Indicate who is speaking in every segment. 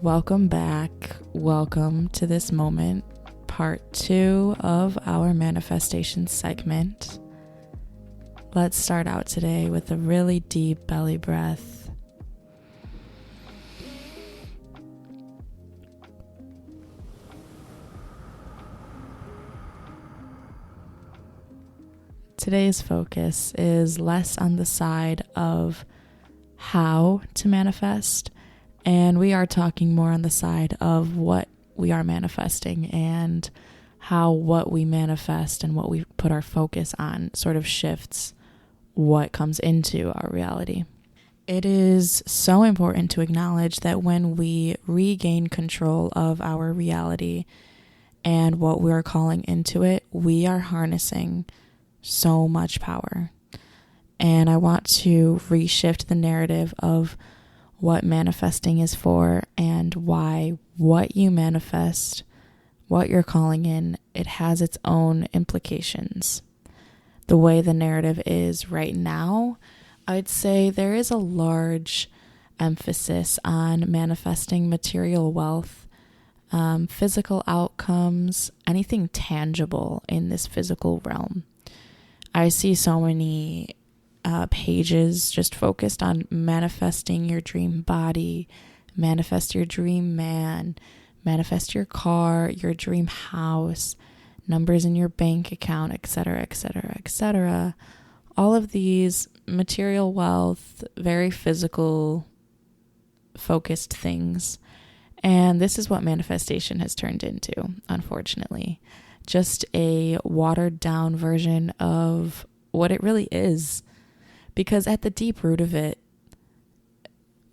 Speaker 1: Welcome back. Welcome to this moment, part 2 of our manifestation segment. Let's start out today with a really deep belly breath. Today's focus is less on the side of how to manifest, and we are talking more on the side of what we are manifesting and how what we manifest and what we put our focus on sort of shifts what comes into our reality. It is so important to acknowledge that when we regain control of our reality and what we are calling into it, we are harnessing so much power. And I want to reshift the narrative of what manifesting is for and why what you manifest, what you're calling in, it has its own implications. The way the narrative is right now, I'd say there is a large emphasis on manifesting material wealth, physical outcomes, anything tangible in this physical realm. I see so many pages just focused on manifesting your dream body, manifest your dream man, manifest your car, your dream house, numbers in your bank account, etc., etc., etc. All of these material wealth, very physical focused things. And this is what manifestation has turned into, unfortunately. Just a watered down version of what it really is. Because at the deep root of it,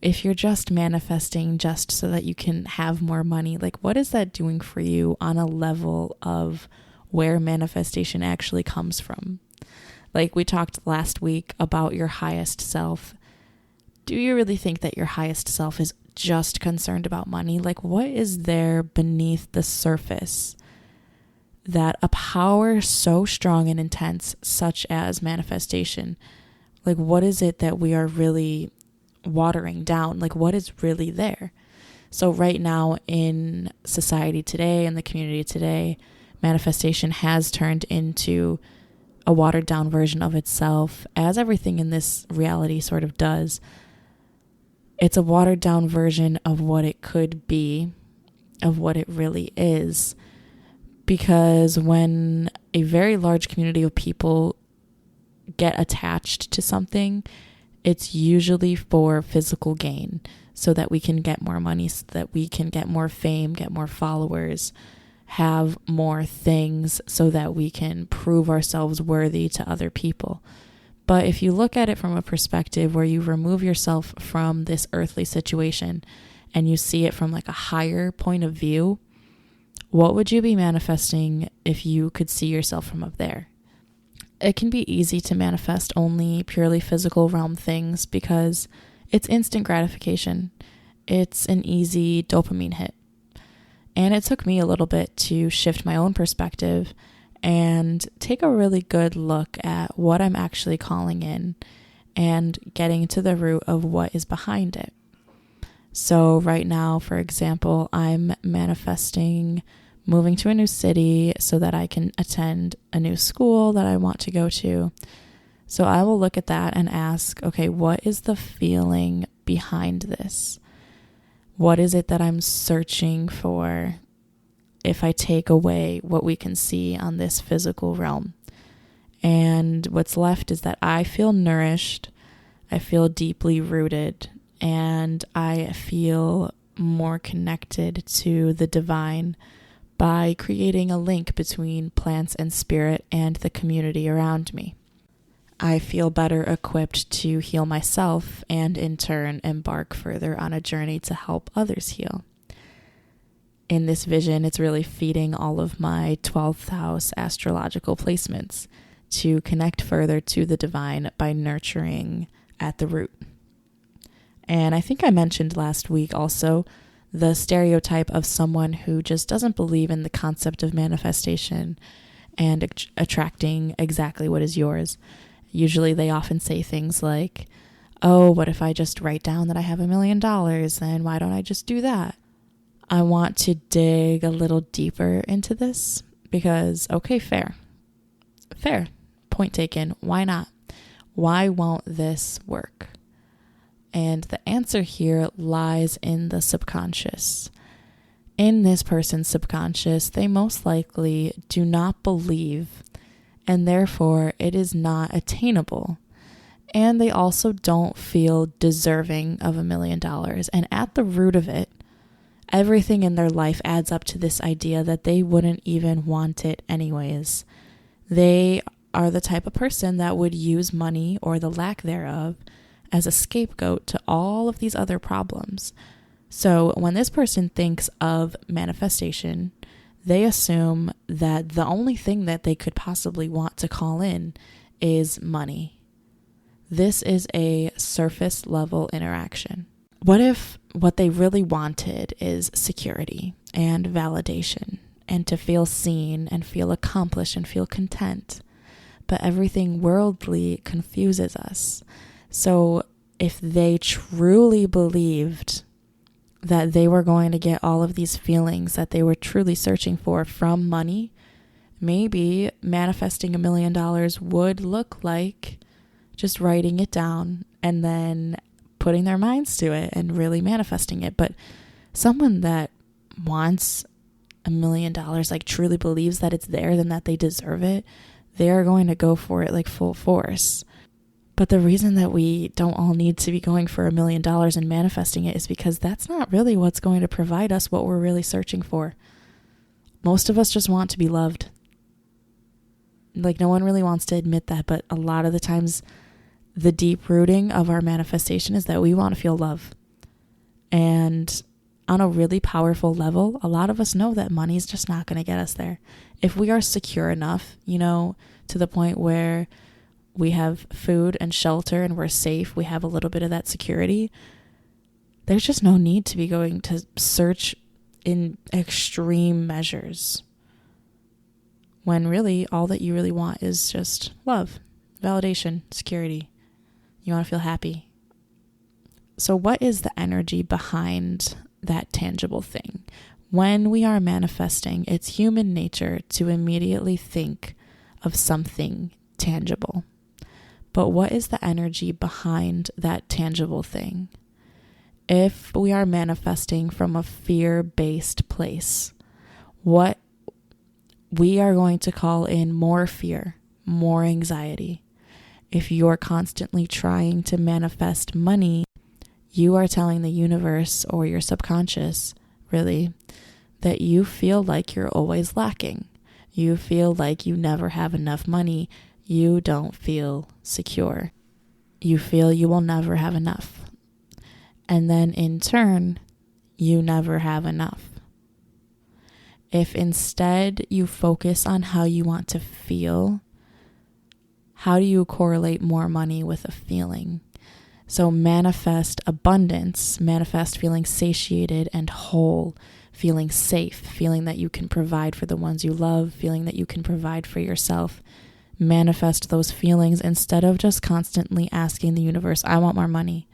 Speaker 1: if you're just manifesting just so that you can have more money, like what is that doing for you on a level of where manifestation actually comes from? Like we talked last week about your highest self. Do you really think that your highest self is just concerned about money? Like what is there beneath the surface that a power so strong and intense, such as manifestation, like what is it that we are really watering down? Like what is really there? So right now in society today, in the community today, manifestation has turned into a watered down version of itself, as everything in this reality sort of does. It's a watered down version of what it could be, of what it really is. Because when a very large community of people get attached to something, it's usually for physical gain, so that we can get more money, so that we can get more fame, get more followers, have more things, so that we can prove ourselves worthy to other people. But if you look at it from a perspective where you remove yourself from this earthly situation and you see it from like a higher point of view, what would you be manifesting if you could see yourself from up there? It can be easy to manifest only purely physical realm things because it's instant gratification. It's an easy dopamine hit. And it took me a little bit to shift my own perspective and take a really good look at what I'm actually calling in and getting to the root of what is behind it. So right now, for example, I'm manifesting moving to a new city so that I can attend a new school that I want to go to. So I will look at that and ask, okay, what is the feeling behind this? What is it that I'm searching for if I take away what we can see on this physical realm? And what's left is that I feel nourished, I feel deeply rooted, and I feel more connected to the divine by creating a link between plants and spirit and the community around me. I feel better equipped to heal myself and in turn embark further on a journey to help others heal. In this vision, it's really feeding all of my 12th house astrological placements to connect further to the divine by nurturing at the root. And I think I mentioned last week also the stereotype of someone who just doesn't believe in the concept of manifestation and attracting exactly what is yours. Usually they often say things like, oh, what if I just write down that I have $1 million? Then why don't I just do that? I want to dig a little deeper into this because, okay, fair. Point taken. Why not? Why won't this work? And the answer here lies in the subconscious. In this person's subconscious, they most likely do not believe, and therefore it is not attainable. And they also don't feel deserving of $1 million. And at the root of it, everything in their life adds up to this idea that they wouldn't even want it anyways. They are the type of person that would use money, or the lack thereof, as a scapegoat to all of these other problems. So when this person thinks of manifestation, they assume that the only thing that they could possibly want to call in is money. This is a surface level interaction. What if what they really wanted is security and validation, and to feel seen and feel accomplished and feel content? But everything worldly confuses us. So if they truly believed that they were going to get all of these feelings that they were truly searching for from money, maybe manifesting $1 million would look like just writing it down and then putting their minds to it and really manifesting it. But someone that wants $1 million, like truly believes that it's theirs and that they deserve it, they're going to go for it like full force. But the reason that we don't all need to be going for $1 million and manifesting it is because that's not really what's going to provide us what we're really searching for. Most of us just want to be loved. Like, no one really wants to admit that, but a lot of the times the deep rooting of our manifestation is that we want to feel love. And on a really powerful level, a lot of us know that money is just not going to get us there. If we are secure enough, to the point where we have food and shelter and we're safe, we have a little bit of that security, there's just no need to be going to search in extreme measures, when really all that you really want is just love, validation, security. You want to feel happy. So what is the energy behind that tangible thing? When we are manifesting, it's human nature to immediately think of something tangible. But what is the energy behind that tangible thing? If we are manifesting from a fear-based place, what we are going to call in more fear, more anxiety. If you're constantly trying to manifest money, you are telling the universe, or your subconscious, really, that you feel like you're always lacking. You feel like you never have enough money. You don't feel secure. You feel you will never have enough. And then in turn, you never have enough. If instead you focus on how you want to feel, how do you correlate more money with a feeling? So manifest abundance, manifest feeling satiated and whole, feeling safe, feeling that you can provide for the ones you love, feeling that you can provide for yourself. Manifest those feelings instead of just constantly asking the universe, I want more money.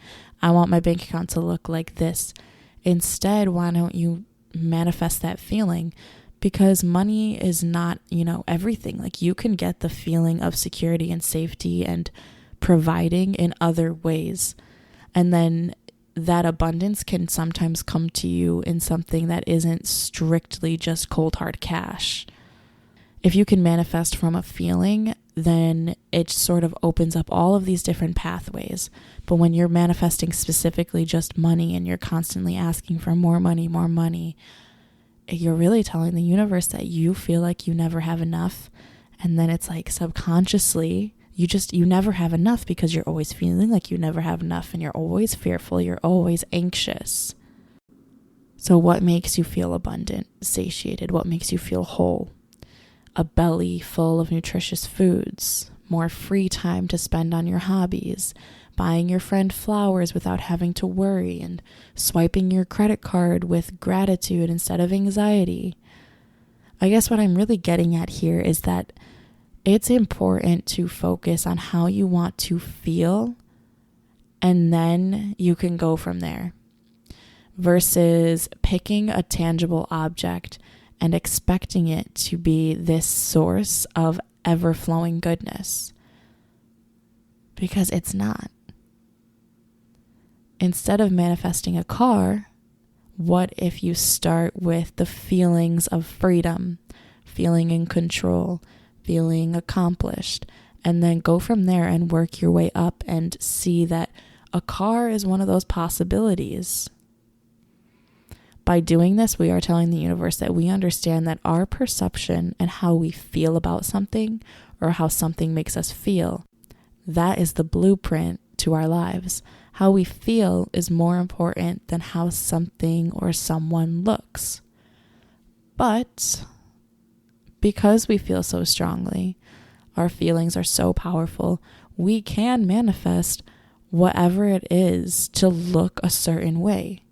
Speaker 1: I want my bank account to look like this. Instead, why don't you manifest that feeling? Because money is not, everything. Like, you can get the feeling of security and safety and providing in other ways. And then that abundance can sometimes come to you in something that isn't strictly just cold hard cash. If you can manifest from a feeling, then it sort of opens up all of these different pathways. But when you're manifesting specifically just money and you're constantly asking for more money, you're really telling the universe that you feel like you never have enough. And then it's like subconsciously, you never have enough because you're always feeling like you never have enough, and you're always fearful, you're always anxious. So what makes you feel abundant, satiated? What makes you feel whole? A belly full of nutritious foods, more free time to spend on your hobbies, buying your friend flowers without having to worry, and swiping your credit card with gratitude instead of anxiety. I guess what I'm really getting at here is that it's important to focus on how you want to feel, and then you can go from there. versus picking a tangible object and expecting it to be this source of ever-flowing goodness. Because it's not. Instead of manifesting a car, what if you start with the feelings of freedom, feeling in control, feeling accomplished, and then go from there and work your way up and see that a car is one of those possibilities. By doing this, we are telling the universe that we understand that our perception and how we feel about something, or how something makes us feel, that is the blueprint to our lives. How we feel is more important than how something or someone looks. But because we feel so strongly, our feelings are so powerful, we can manifest whatever it is to look a certain way.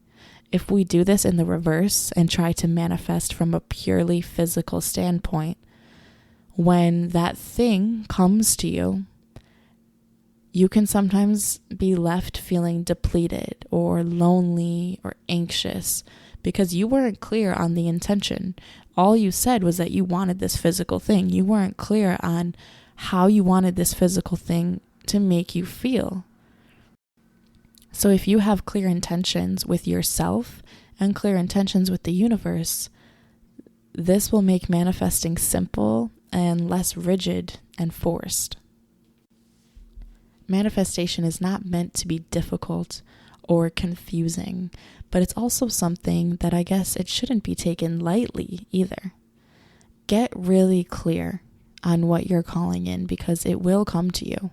Speaker 1: If we do this in the reverse and try to manifest from a purely physical standpoint, when that thing comes to you, you can sometimes be left feeling depleted or lonely or anxious because you weren't clear on the intention. All you said was that you wanted this physical thing. You weren't clear on how you wanted this physical thing to make you feel. So if you have clear intentions with yourself and clear intentions with the universe, this will make manifesting simple and less rigid and forced. Manifestation is not meant to be difficult or confusing, but it's also something that I guess it shouldn't be taken lightly either. Get really clear on what you're calling in because it will come to you.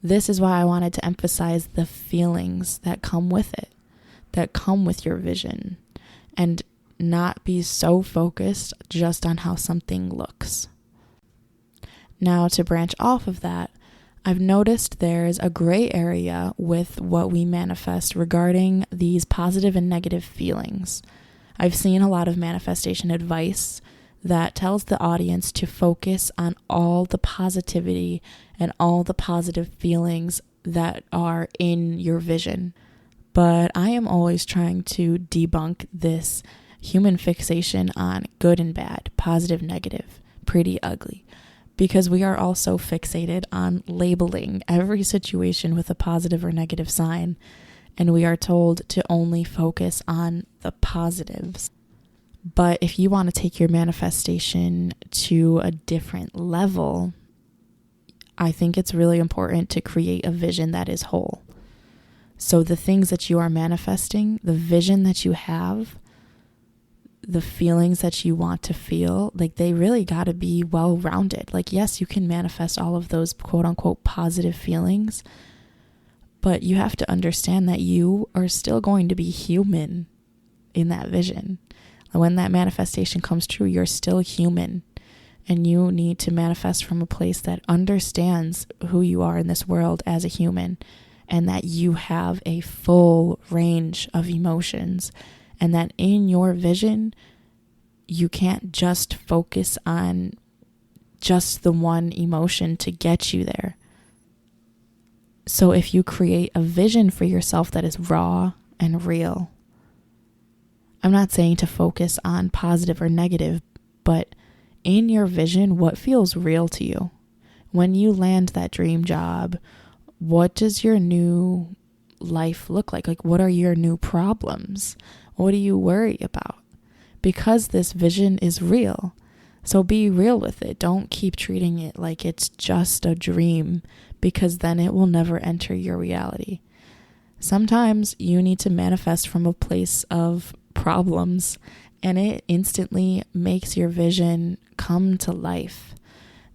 Speaker 1: This is why I wanted to emphasize the feelings that come with it, that come with your vision, and not be so focused just on how something looks. Now, to branch off of that, I've noticed there's a gray area with what we manifest regarding these positive and negative feelings. I've seen a lot of manifestation advice that tells the audience to focus on all the positivity and all the positive feelings that are in your vision. But I am always trying to debunk this human fixation on good and bad, positive, negative, pretty, ugly. Because we are also fixated on labeling every situation with a positive or negative sign, and we are told to only focus on the positives. But if you want to take your manifestation to a different level, I think it's really important to create a vision that is whole. So the things that you are manifesting, the vision that you have, the feelings that you want to feel, like they really got to be well-rounded. Like, yes, you can manifest all of those quote unquote positive feelings, but you have to understand that you are still going to be human in that vision. When that manifestation comes true, you're still human, and you need to manifest from a place that understands who you are in this world as a human, and that you have a full range of emotions. And that in your vision, you can't just focus on just the one emotion to get you there. So if you create a vision for yourself that is raw and real, I'm not saying to focus on positive or negative, but in your vision, what feels real to you? When you land that dream job, what does your new life look like? Like, what are your new problems? What do you worry about? Because this vision is real. So be real with it. Don't keep treating it like it's just a dream, because then it will never enter your reality. Sometimes you need to manifest from a place of problems, and it instantly makes your vision come to life.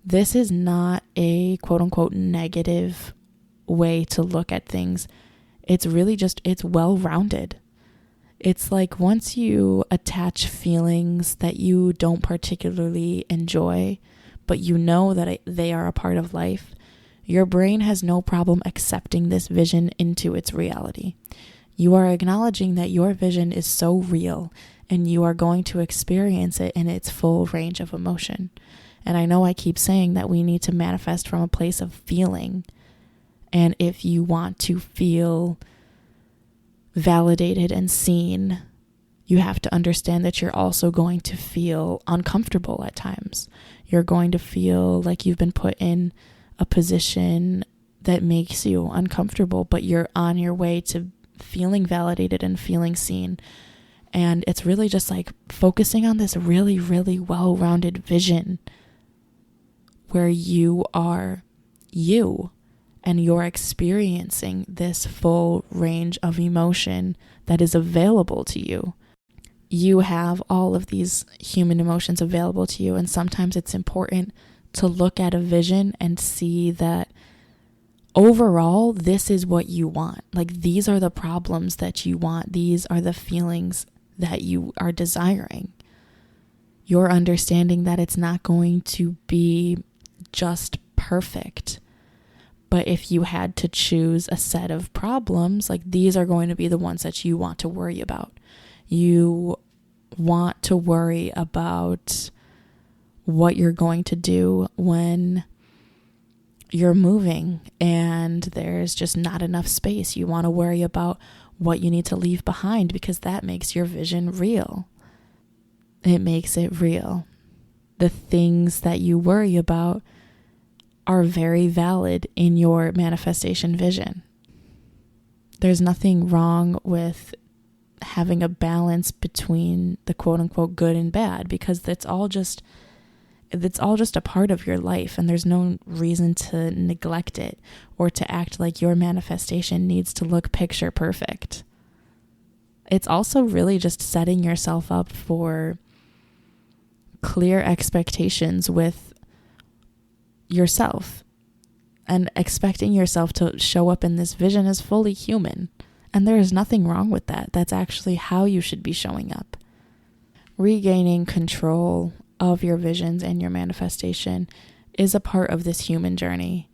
Speaker 1: This is not a quote unquote negative way to look at things. It's really just, it's well-rounded. It's like once you attach feelings that you don't particularly enjoy, but you know that they are a part of life, your brain has no problem accepting this vision into its reality. You are acknowledging that your vision is so real, and you are going to experience it in its full range of emotion. And I know I keep saying that we need to manifest from a place of feeling. And if you want to feel validated and seen, you have to understand that you're also going to feel uncomfortable at times. You're going to feel like you've been put in a position that makes you uncomfortable, but you're on your way to feeling validated and feeling seen. And it's really just like focusing on this really, really well-rounded vision where you are you and you're experiencing this full range of emotion that is available to you. You have all of these human emotions available to you, and sometimes it's important to look at a vision and see that overall, this is what you want. Like, these are the problems that you want. These are the feelings that you are desiring. You're understanding that it's not going to be just perfect. But if you had to choose a set of problems, like, these are going to be the ones that you want to worry about. You want to worry about what you're going to do when you're moving and there's just not enough space. You want to worry about what you need to leave behind, because that makes your vision real. It makes it real. The things that you worry about are very valid in your manifestation vision. There's nothing wrong with having a balance between the quote unquote good and bad, because it's all just a part of your life, and there's no reason to neglect it or to act like your manifestation needs to look picture perfect. It's also really just setting yourself up for clear expectations with yourself and expecting yourself to show up in this vision as fully human. And there is nothing wrong with that. That's actually how you should be showing up. Regaining control of your visions and your manifestation is a part of this human journey.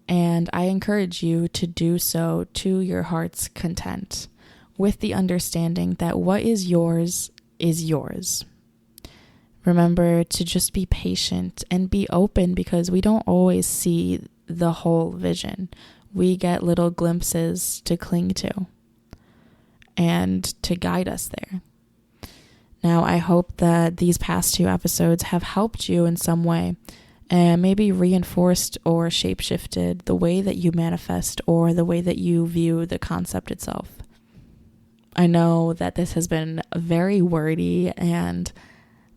Speaker 1: And I encourage you to do so to your heart's content, with the understanding that what is yours is yours. Remember to just be patient and be open, because we don't always see the whole vision. We get little glimpses to cling to and to guide us there. Now, I hope that these past 2 episodes have helped you in some way, and maybe reinforced or shapeshifted the way that you manifest or the way that you view the concept itself. I know that this has been very wordy, and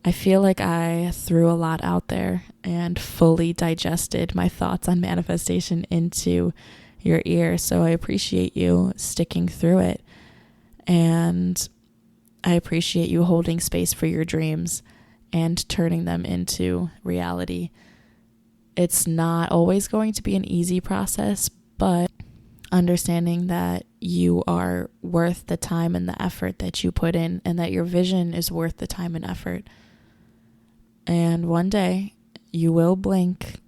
Speaker 1: I feel like I threw a lot out there and fully digested my thoughts on manifestation into your ear. So I appreciate you sticking through it, and I appreciate you holding space for your dreams and turning them into reality. It's not always going to be an easy process, but understanding that you are worth the time and the effort that you put in, and that your vision is worth the time and effort. And one day you will blink,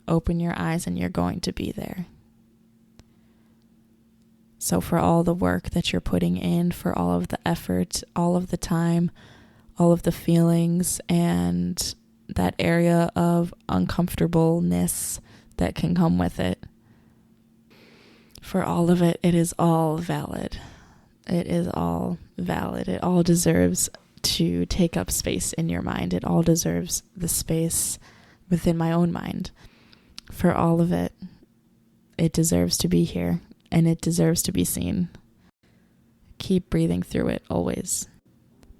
Speaker 1: open your eyes, and you're going to be there. So for all the work that you're putting in, for all of the effort, all of the time, all of the feelings, and that area of uncomfortableness that can come with it, for all of it, it is all valid. It is all valid. It all deserves to take up space in your mind. It all deserves the space within my own mind. For all of it, it deserves to be here, and it deserves to be seen. Keep breathing through it always.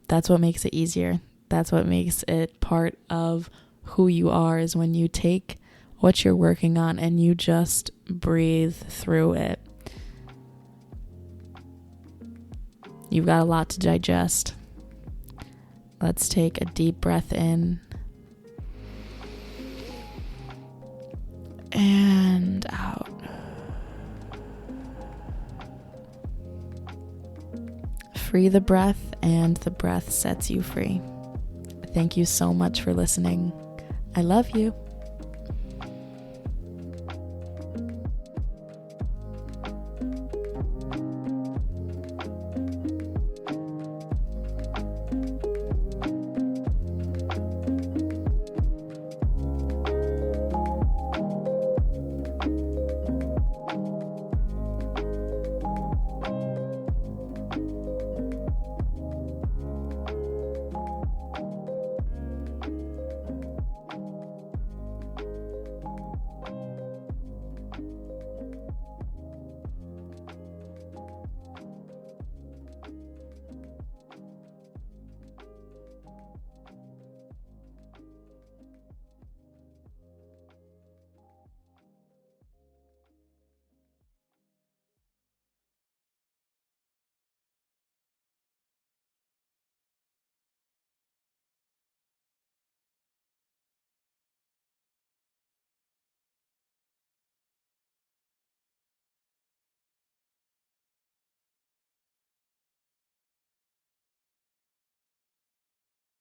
Speaker 1: That's what makes it easier. That's what makes it part of who you are, is when you take what you're working on and you just breathe through it. You've got a lot to digest. Let's take a deep breath in and out. Free the breath, and the breath sets you free. Thank you so much for listening. I love you.